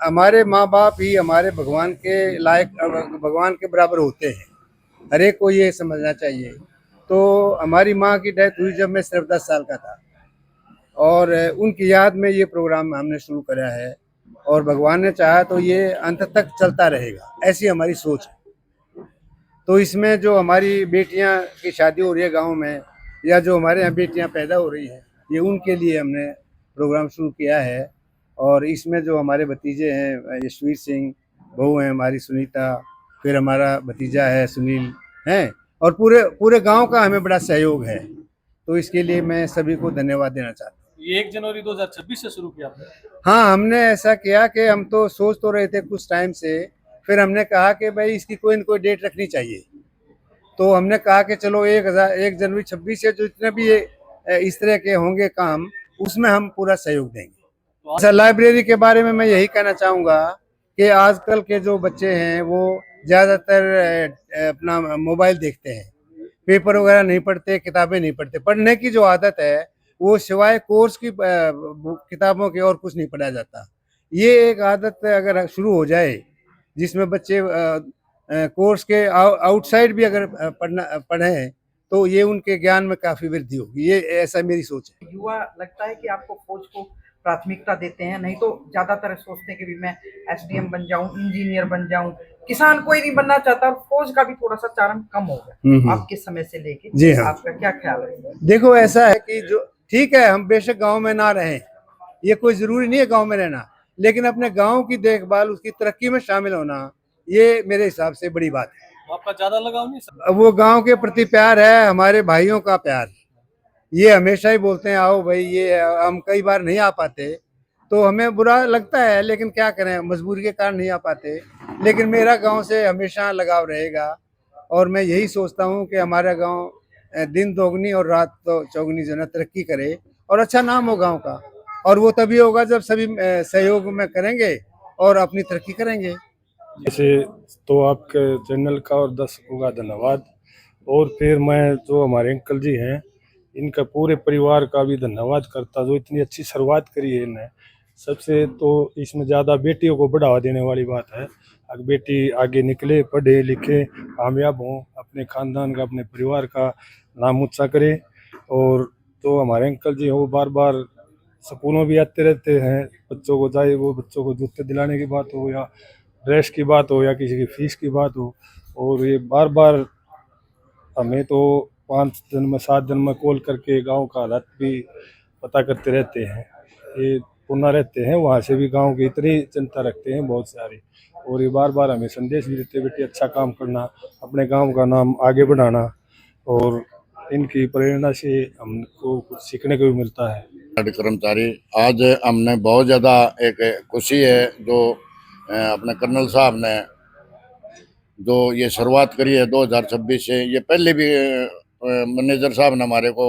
हमारे माँ बाप ही हमारे भगवान के लायक, भगवान के बराबर होते हैं। हर एक को ये समझना चाहिए। तो हमारी माँ की डेथ हुई जब मैं सिर्फ 10 साल का था, और उनकी याद में ये प्रोग्राम हमने शुरू करा है, और भगवान ने चाहा तो ये अंत तक चलता रहेगा, ऐसी हमारी सोच है। तो इसमें जो हमारी बेटियां की शादी हो रही है गांव में, या जो हमारे यहाँ बेटियां पैदा हो रही हैं, ये उनके लिए हमने प्रोग्राम शुरू किया है। और इसमें जो हमारे भतीजे हैं यशवीर सिंह, बहू हैं हमारी सुनीता, फिर हमारा भतीजा है सुनील हैं, और पूरे पूरे गांव का हमें बड़ा सहयोग है। तो इसके लिए मैं सभी को धन्यवाद देना चाहता हूँ। ये 1 जनवरी 2026 से शुरू किया आपने? हाँ, हमने ऐसा किया कि हम तो सोच तो रहे थे कुछ टाइम से, फिर हमने कहा कि भाई इसकी कोई न कोई डेट रखनी चाहिए। तो हमने कहा कि चलो 1 जनवरी 26 से जो जितने भी ये इस तरह के होंगे काम, उसमें हम पूरा सहयोग देंगे। अच्छा, लाइब्रेरी के बारे में मैं यही कहना चाहूँगा कि आजकल के जो बच्चे हैं वो ज़्यादातर अपना मोबाइल देखते हैं, पेपर वगैरह नहीं पढ़ते, किताबें नहीं पढ़ते। पढ़ने की जो आदत है वो सिवाय कोर्स की किताबों के और कुछ नहीं पढ़ा जाता। ये एक आदत अगर शुरू हो जाए, जिसमें बच्चे कोर्स के आउटसाइड भी अगर पढ़ें, तो ये उनके ज्ञान में काफ़ी वृद्धि होगी। ये ऐसा मेरी सोच है। युवा लगता है कि आपको फौज को प्राथमिकता देते हैं, नहीं तो ज्यादातर सोचते हैं कि भी मैं एसडीएम बन जाऊं, इंजीनियर बन जाऊं, किसान कोई नहीं बनना चाहता, और फौज का भी थोड़ा सा चरण कम हो गया आपके समय से लेके। जी हाँ। आपका क्या ख्याल है? देखो, ऐसा है कि जो ठीक है, हम बेशक गांव में ना रहें, ये कोई जरूरी नहीं है गांव में रहना, लेकिन अपने गांव की देखभाल, उसकी तरक्की में शामिल होना, ये मेरे हिसाब से बड़ी बात है। आपका ज्यादा लगाव नहीं सर? वो गांव के प्रति प्यार है, हमारे भाइयों का प्यार। ये हमेशा ही बोलते हैं आओ भाई, ये हम कई बार नहीं आ पाते तो हमें बुरा लगता है, लेकिन क्या करें, मजबूरी के कारण नहीं आ पाते। लेकिन मेरा गांव से हमेशा लगाव रहेगा, और मैं यही सोचता हूं कि हमारा गांव दिन दोगुनी और रात तो चौगुनी जो है तरक्की करे, और अच्छा नाम हो गांव का। और वो तभी होगा जब सभी सहयोग में करेंगे और अपनी तरक्की करेंगे। जैसे तो आपके चैनल का और दर्शकों का धन्यवाद, और फिर मैं जो हमारे अंकल जी हैं इनका पूरे परिवार का भी धन्यवाद करता, जो इतनी अच्छी शुरुआत करी है इन्हें। सबसे तो इसमें ज़्यादा बेटियों को बढ़ावा देने वाली बात है। अगर बेटी आगे निकले, पढ़े लिखे, कामयाब हों, अपने ख़ानदान का, अपने परिवार का नाम ऊँचा करे। और तो हमारे अंकल जी हैं वो बार बार स्कूलों भी आते रहते हैं बच्चों को, चाहे वो बच्चों को जूते दिलाने की बात हो, या ड्रेस की बात हो, या किसी की फीस की बात हो। और ये बार बार हमें तो 5 दिन में 7 दिन में कॉल करके गांव का हालात भी पता करते रहते हैं। ये पुणे रहते हैं, वहाँ से भी गांव की इतनी चिंता रखते हैं बहुत सारी, और ये बार बार हमें संदेश भी देते, बेटे अच्छा काम करना, अपने गांव का नाम आगे बढ़ाना। और इनकी प्रेरणा से हमको कुछ सीखने को भी मिलता है। कर्मचारी, आज हमने बहुत ज़्यादा एक खुशी है जो अपने कर्नल साहब ने जो ये शुरुआत करी है 2026 से। ये पहले भी मैनेजर साहब ने हमारे को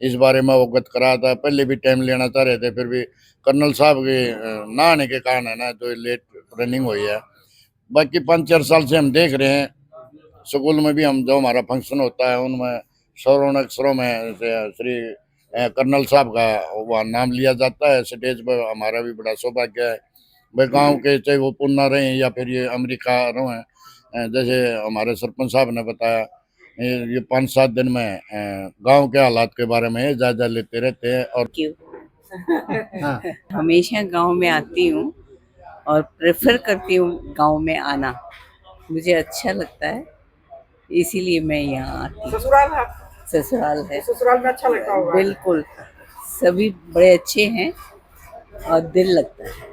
इस बारे में अवगत कराया था, पहले भी टाइम लेना चाह रहे थे, फिर भी कर्नल साहब के ना आने के कारण है ना जो लेट रनिंग हुई है। बाकी 5-4 साल से हम देख रहे हैं, स्कूल में भी हम जो हमारा फंक्शन होता है उनमें स्वर्ण अक्षरों में श्री कर्नल साहब का वहाँ नाम लिया जाता है स्टेज पर। हमारा भी बड़ा सौभाग्य है भाई, गांव के चाहे वो पुणे रहे या फिर ये अमेरिका रहे, जैसे हमारे सरपंच साहब ने बताया, ये 5-7 दिन में गांव के हालात के बारे में जायजा लेते रहते हैं। और हाँ। हमेशा गांव में आती हूँ और प्रेफर करती हूँ गांव में आना, मुझे अच्छा लगता है, इसीलिए मैं यहाँ आती हूँ। ससुराल है? ससुराल है। ससुराल में अच्छा लगता होगा? बिल्कुल, सभी बड़े अच्छे हैं और दिल लगता है।